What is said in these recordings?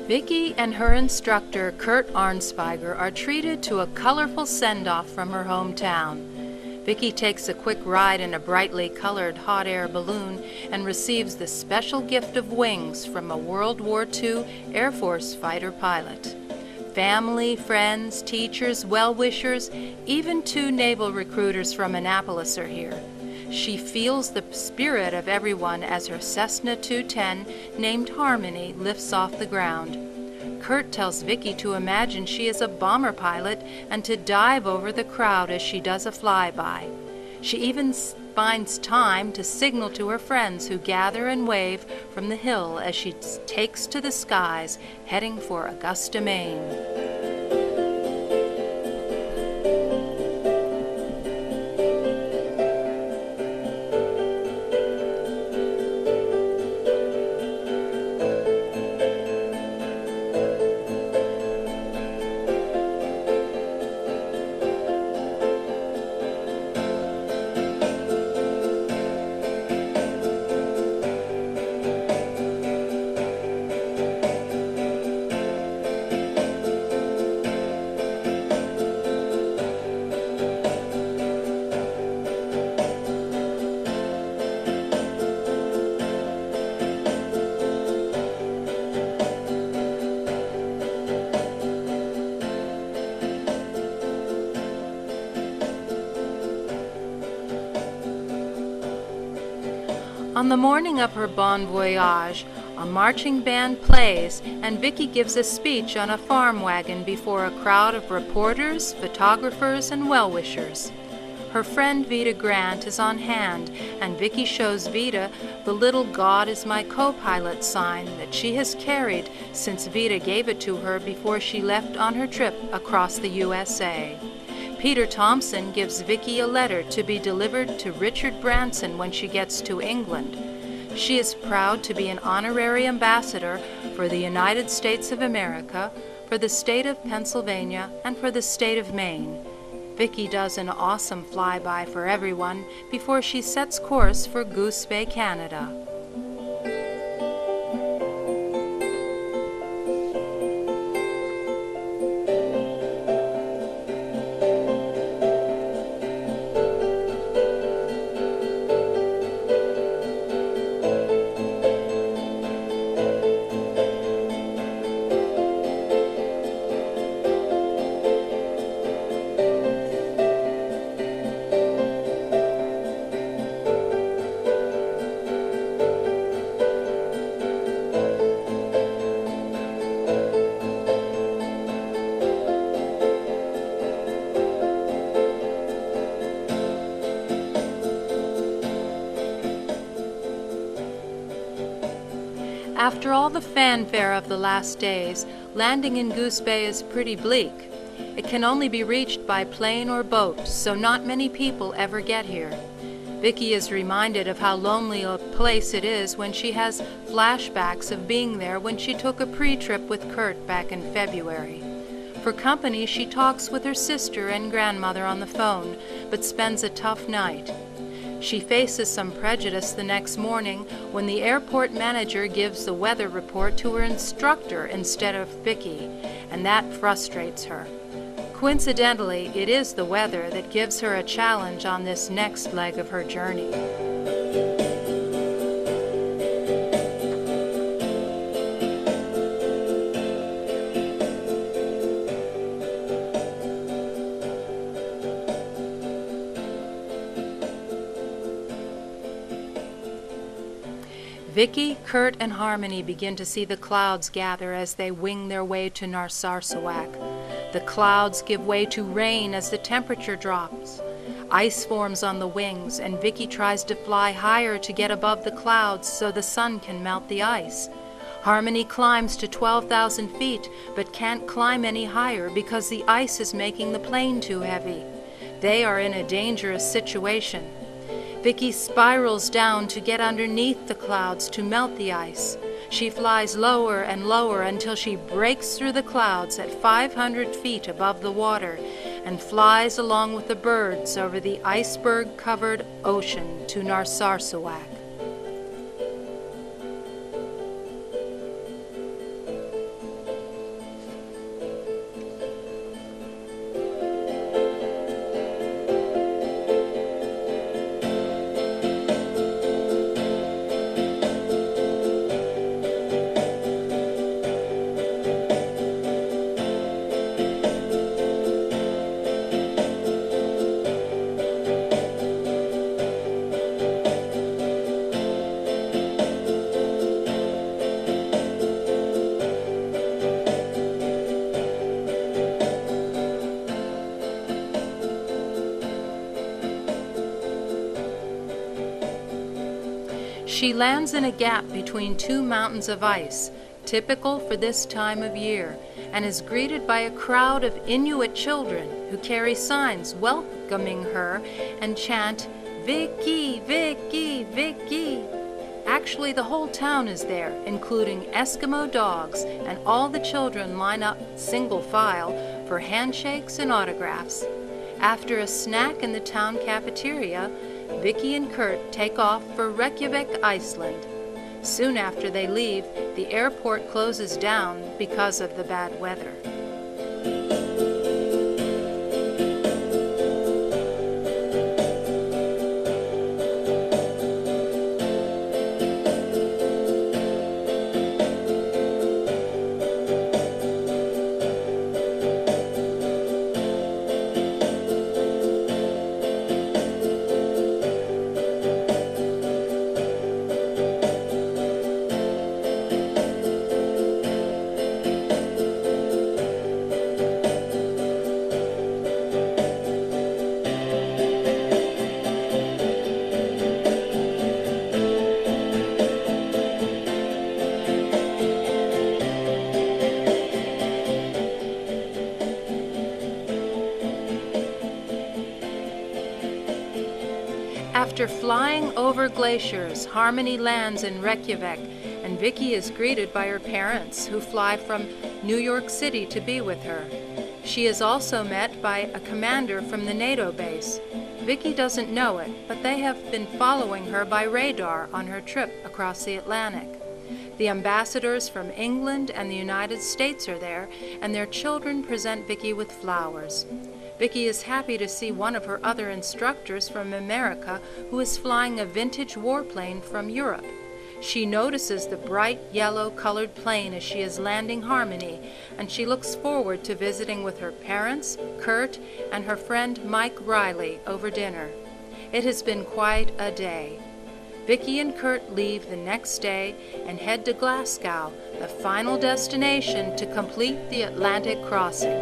Vicki and her instructor, Kurt Arnspiger, are treated to a colorful send-off from her hometown. Vicki takes a quick ride in a brightly colored hot air balloon and receives the special gift of wings from a World War II Air Force fighter pilot. Family, friends, teachers, well-wishers, even 2 naval recruiters from Annapolis are here. She feels the spirit of everyone as her Cessna 210, named Harmony, lifts off the ground. Kurt tells Vicki to imagine she is a bomber pilot and to dive over the crowd as she does a flyby. She even finds time to signal to her friends who gather and wave from the hill as she takes to the skies, heading for Augusta, Maine. On the morning of her bon voyage, a marching band plays and Vicki gives a speech on a farm wagon before a crowd of reporters, photographers, and well-wishers. Her friend Vita Grant is on hand, and Vicki shows Vita the little God is my co-pilot sign that she has carried since Vita gave it to her before she left on her trip across the USA. Peter Thompson gives Vicki a letter to be delivered to Richard Branson when she gets to England. She is proud to be an honorary ambassador for the United States of America, for the state of Pennsylvania, and for the state of Maine. Vicki does an awesome flyby for everyone before she sets course for Goose Bay, Canada. After all the fanfare of the last days, landing in Goose Bay is pretty bleak. It can only be reached by plane or boat, so not many people ever get here. Vicki is reminded of how lonely a place it is when she has flashbacks of being there when she took a pre-trip with Kurt back in February. For company, she talks with her sister and grandmother on the phone, but spends a tough night. She faces some prejudice the next morning when the airport manager gives the weather report to her instructor instead of Vicki, and that frustrates her. Coincidentally, it is the weather that gives her a challenge on this next leg of her journey. Vicki, Kurt, and Harmony begin to see the clouds gather as they wing their way to Narsarsuaq. The clouds give way to rain as the temperature drops. Ice forms on the wings, and Vicki tries to fly higher to get above the clouds so the sun can melt the ice. Harmony climbs to 12,000 feet, but can't climb any higher because the ice is making the plane too heavy. They are in a dangerous situation. Vicki spirals down to get underneath the clouds to melt the ice. She flies lower and lower until she breaks through the clouds at 500 feet above the water and flies along with the birds over the iceberg-covered ocean to Narsarsuaq. She lands in a gap between two mountains of ice, typical for this time of year, and is greeted by a crowd of Inuit children who carry signs welcoming her and chant, "Vicki, Vicki, Vicki." Actually, the whole town is there, including Eskimo dogs, and all the children line up single file for handshakes and autographs. After a snack in the town cafeteria, Vicki and Kurt take off for Reykjavik, Iceland. Soon after they leave, the airport closes down because of the bad weather. After flying over glaciers, Harmony lands in Reykjavik, and Vicki is greeted by her parents, who fly from New York City to be with her. She is also met by a commander from the NATO base. Vicki doesn't know it, but they have been following her by radar on her trip across the Atlantic. The ambassadors from England and the United States are there, and their children present Vicki with flowers. Vicki is happy to see one of her other instructors from America who is flying a vintage warplane from Europe. She notices the bright yellow colored plane as she is landing Harmony, and she looks forward to visiting with her parents, Kurt, and her friend Mike Riley over dinner. It has been quite a day. Vicki and Kurt leave the next day and head to Glasgow, the final destination to complete the Atlantic crossing.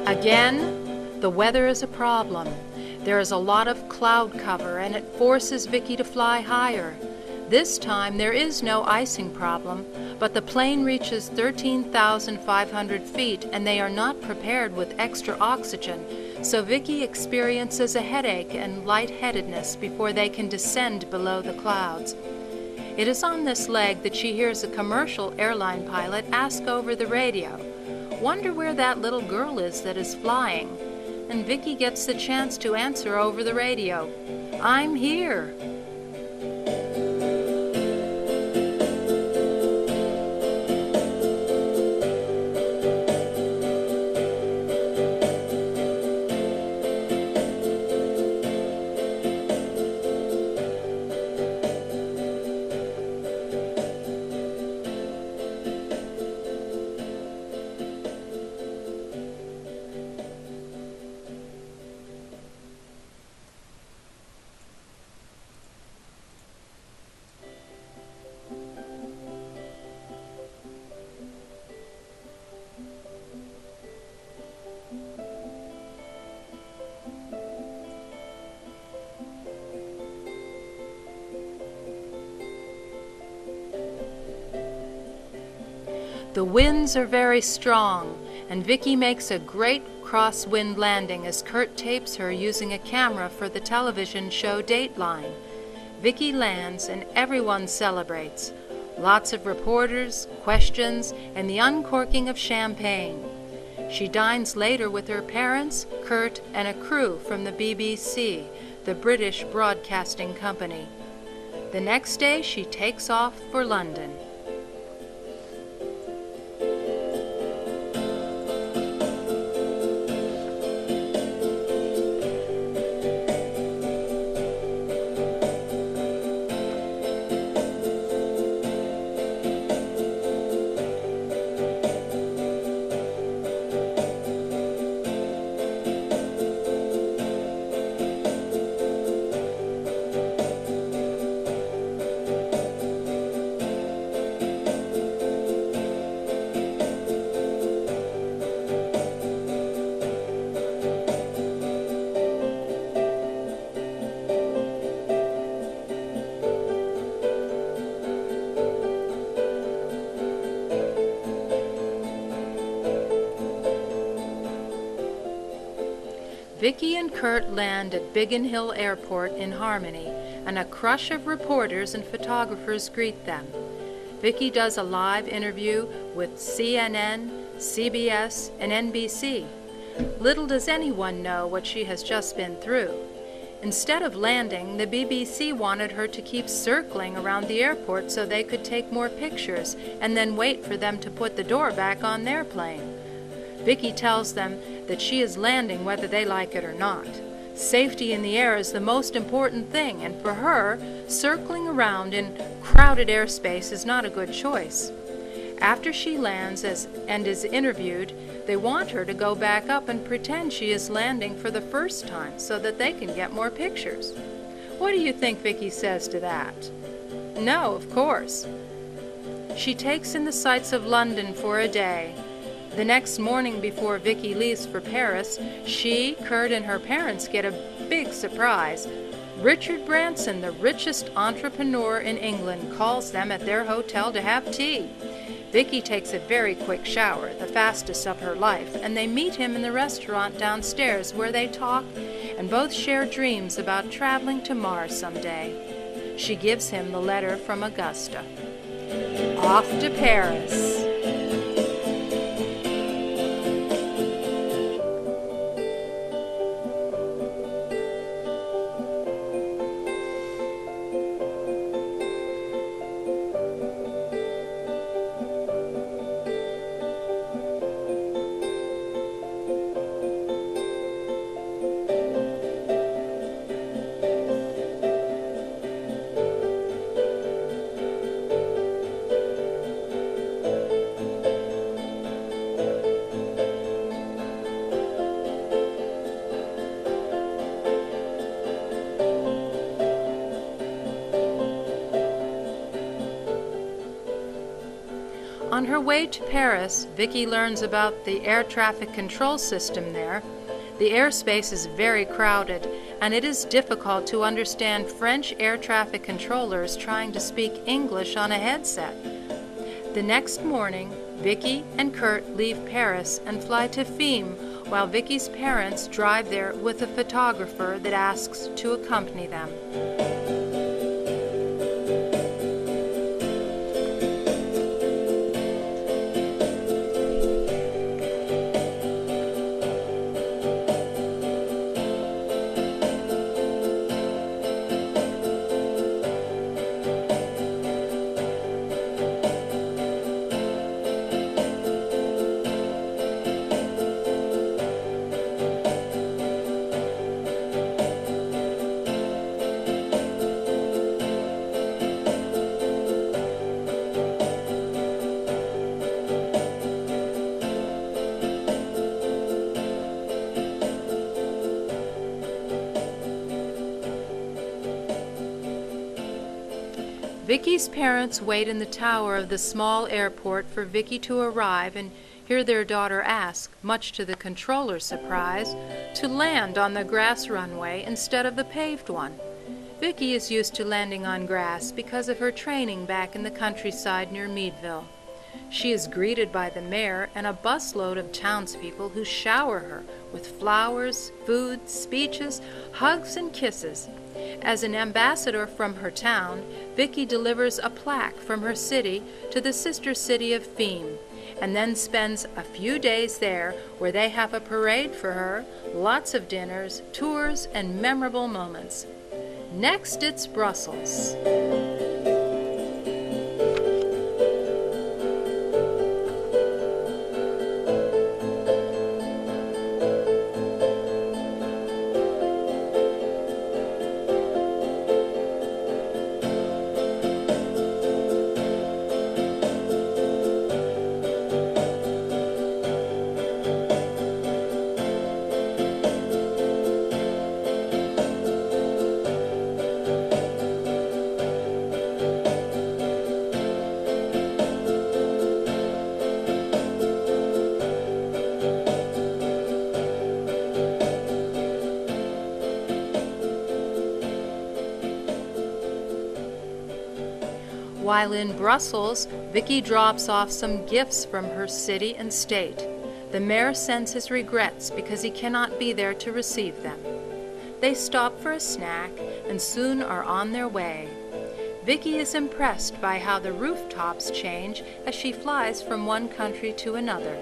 Again, the weather is a problem. There is a lot of cloud cover, and it forces Vicki to fly higher. This time there is no icing problem, but the plane reaches 13,500 feet and they are not prepared with extra oxygen, so Vicki experiences a headache and lightheadedness before they can descend below the clouds. It is on this leg that she hears a commercial airline pilot ask over the radio, "Wonder where that little girl is that is flying?" And Vicki gets the chance to answer over the radio, "I'm here." The winds are very strong, and Vicki makes a great crosswind landing as Kurt tapes her using a camera for the television show Dateline. Vicki lands and everyone celebrates. Lots of reporters, questions, and the uncorking of champagne. She dines later with her parents, Kurt, and a crew from the BBC, the British Broadcasting Company. The next day she takes off for London. Vicki and Kurt land at Biggin Hill Airport in Harmony, and a crush of reporters and photographers greet them. Vicki does a live interview with CNN, CBS, and NBC. Little does anyone know what she has just been through. Instead of landing, the BBC wanted her to keep circling around the airport so they could take more pictures and then wait for them to put the door back on their plane. Vicki tells them that she is landing whether they like it or not. Safety in the air is the most important thing, and for her, circling around in crowded airspace is not a good choice. After she lands and is interviewed, they want her to go back up and pretend she is landing for the first time so that they can get more pictures. What do you think Vicki says to that? No, of course. She takes in the sights of London for a day. The next morning before Vicki leaves for Paris, she, Kurt, and her parents get a big surprise. Richard Branson, the richest entrepreneur in England, calls them at their hotel to have tea. Vicki takes a very quick shower, the fastest of her life, and they meet him in the restaurant downstairs where they talk and both share dreams about traveling to Mars someday. She gives him the letter from Augusta. Off to Paris. On her way to Paris, Vicki learns about the air traffic control system there. The airspace is very crowded, and it is difficult to understand French air traffic controllers trying to speak English on a headset. The next morning, Vicki and Kurt leave Paris and fly to Fiume, while Vicki's parents drive there with a photographer that asks to accompany them. Vicki's parents wait in the tower of the small airport for Vicki to arrive and hear their daughter ask, much to the controller's surprise, to land on the grass runway instead of the paved one. Vicki is used to landing on grass because of her training back in the countryside near Meadville. She is greeted by the mayor and a busload of townspeople who shower her with flowers, food, speeches, hugs, and kisses. As an ambassador from her town, Vicki delivers a plaque from her city to the sister city of Fiume, and then spends a few days there where they have a parade for her, lots of dinners, tours, and memorable moments. Next, it's Brussels. While in Brussels, Vicki drops off some gifts from her city and state. The mayor sends his regrets because he cannot be there to receive them. They stop for a snack and soon are on their way. Vicki is impressed by how the rooftops change as she flies from one country to another.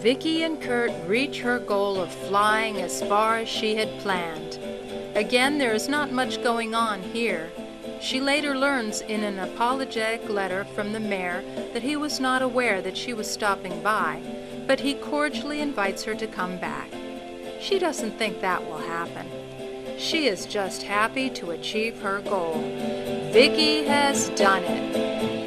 Vicki and Kurt reach her goal of flying as far as she had planned. Again, there is not much going on here. She later learns in an apologetic letter from the mayor that he was not aware that she was stopping by, but he cordially invites her to come back. She doesn't think that will happen. She is just happy to achieve her goal. Vicki has done it.